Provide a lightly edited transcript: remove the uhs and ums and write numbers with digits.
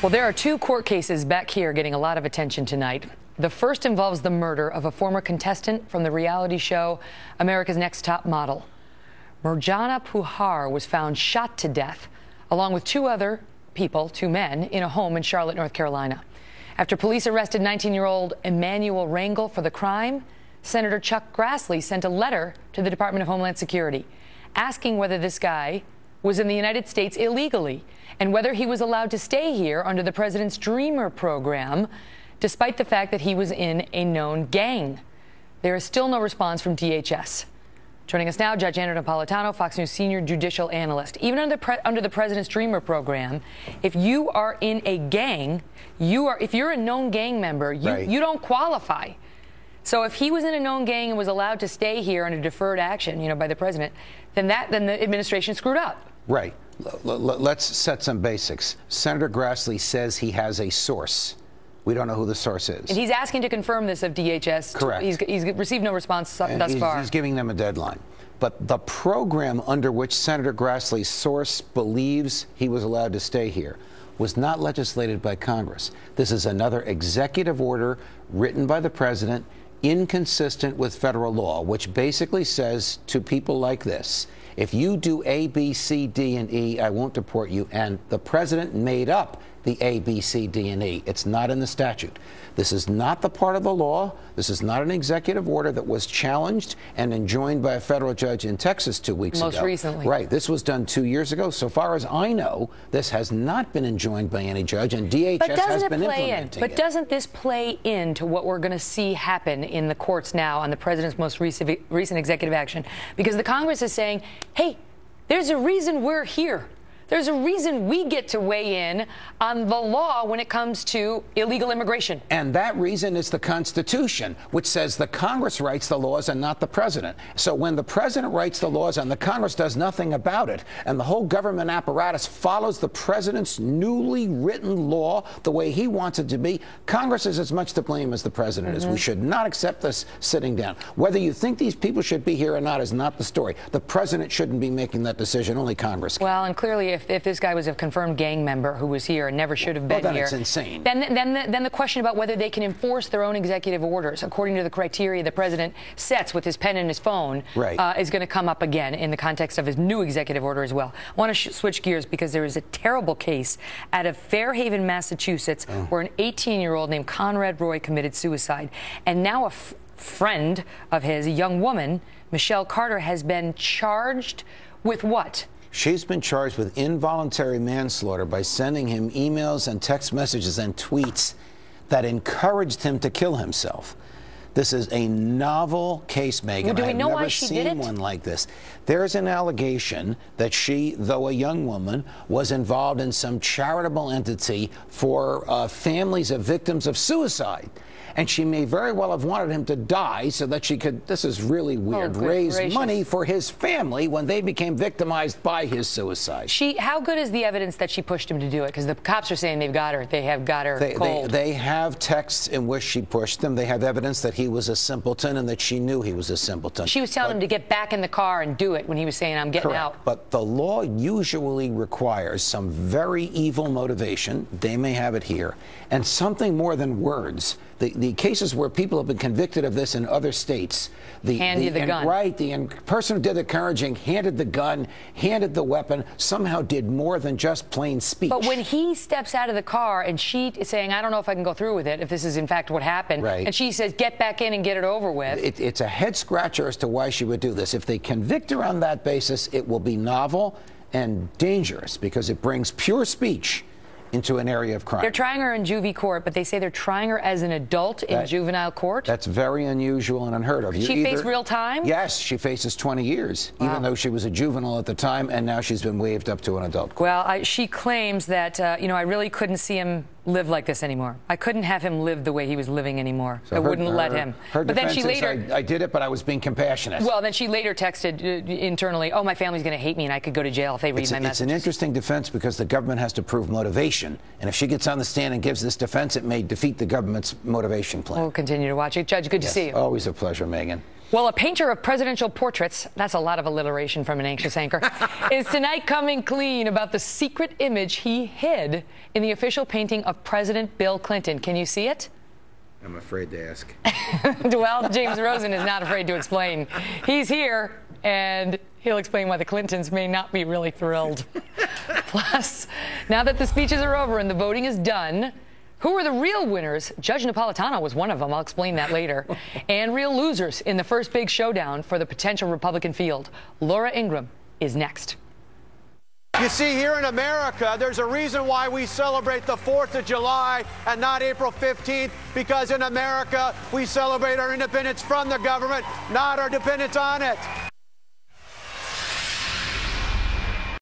Well, there are two court cases back here getting a lot of attention tonight. The first involves the murder of a former contestant from the reality show America's Next Top Model. Mirjana Puhar was found shot to death, along with two other people, two men, in a home in Charlotte, North Carolina. After police arrested 19-year-old Emmanuel Rangel for the crime, Senator Chuck Grassley sent a letter to the Department of Homeland Security asking whether this guy was in the United States illegally and whether he was allowed to stay here under the president's Dreamer program, despite the fact that he was in a known gang. There is still no response from DHS. Joining us now, Judge Andrew Napolitano, Fox News senior judicial analyst. Even under the president's Dreamer program, if you are in a gang, if you're a known gang member, you don't qualify. So if he was in a known gang and was allowed to stay here under deferred action, by the president, then the administration screwed up. Right. Let's set some basics. Senator Grassley says he has a source. We don't know who the source is. And he's asking to confirm this of DHS. Correct. He's received no response thus far. He's giving them a deadline. But the program under which Senator Grassley's source believes he was allowed to stay here was not legislated by Congress. This is another executive order written by the president, inconsistent with federal law, which basically says to people like this: if you do A, B, C, D, and E, I won't deport you. And the president made up the A, B, C, D, and E. It's not in the statute. This is not the part of the law. This is not an executive order that was challenged and enjoined by a federal judge in Texas 2 weeks ago. Most recently. Right. This was done 2 years ago. So far as I know, this has not been enjoined by any judge, and DHS has been implementing it. But doesn't this play into what we're going to see happen in the courts now on the president's most recent executive action? Because the Congress is saying, hey, there's a reason we're here. There's a reason we get to weigh in on the law when it comes to illegal immigration. And that reason is the Constitution, which says the Congress writes the laws and not the president. So when the president writes the laws and the Congress does nothing about it, and the whole government apparatus follows the president's newly written law the way he wants it to be, Congress is as much to blame as the president is. We should not accept this sitting down. Whether you think these people should be here or not is not the story. The president shouldn't be making that decision. Only Congress can. Well, and clearly, if this guy was a confirmed gang member who was here and never should have been then here, it's insane. Then the question about whether they can enforce their own executive orders according to the criteria the president sets with his pen and his phone is going to come up again in the context of his new executive order as well. I want to switch gears because there is a terrible case out of Fairhaven, Massachusetts, where an 18-year-old named Conrad Roy committed suicide, and now a friend of his, a young woman, Michelle Carter, has been charged with what? She's been charged with involuntary manslaughter by sending him emails and text messages and tweets that encouraged him to kill himself. This is a novel case, Megan. Do we know why she did it? I've never seen one like this. There's an allegation that she, though a young woman, was involved in some charitable entity for families of victims of suicide. And she may very well have wanted him to die so that she could, this is really weird, raise money for his family when they became victimized by his suicide. How good is the evidence that she pushed him to do it? Because the cops are saying they've got her. They have got her cold. They have texts in which she pushed them. They have evidence that he was a simpleton and that she knew he was a simpleton. She was telling him to get back in the car and do it when he was saying, I'm getting out. But the law usually requires some very evil motivation. They may have it here. And something more than words. The cases where people have been convicted of this in other states, the person who did the encouraging handed the gun, handed the weapon, somehow did more than just plain speech. But when he steps out of the car and she is saying, I don't know if I can go through with it, if this is in fact what happened, and she says, get back in and get it over with. It's a head scratcher as to why she would do this. If they convict her on that basis, it will be novel and dangerous because it brings pure speech into an area of crime. They're trying her in juvie court, but they say they're trying her as an adult in juvenile court. That's very unusual and unheard of. She faced real time? Yes, she faces 20 years, even though she was a juvenile at the time, and now she's been waived up to an adult court. Well, she claims that, I really couldn't see him live like this anymore. I couldn't have him live the way he was living anymore. So I wouldn't let him. But then she later, I did it, but I was being compassionate. Well, then she later texted internally, oh, my family's going to hate me and I could go to jail if they read my message. It's an interesting defense because the government has to prove motivation. And if she gets on the stand and gives this defense, it may defeat the government's motivation plan. We'll continue to watch it. Judge, good to see you. Always a pleasure, Megan. Well, a painter of presidential portraits, that's a lot of alliteration from an anxious anchor, is tonight coming clean about the secret image he hid in the official painting of President Bill Clinton. Can you see it? I'm afraid to ask. Well, James Rosen is not afraid to explain. He's here, and he'll explain why the Clintons may not be really thrilled. Plus, now that the speeches are over and the voting is done, who are the real winners? Judge Napolitano was one of them. I'll explain that later. And real losers in the first big showdown for the potential Republican field. Laura Ingraham is next. You see, here in America, there's a reason why we celebrate the 4th of July and not April 15th, because in America, we celebrate our independence from the government, not our dependence on it.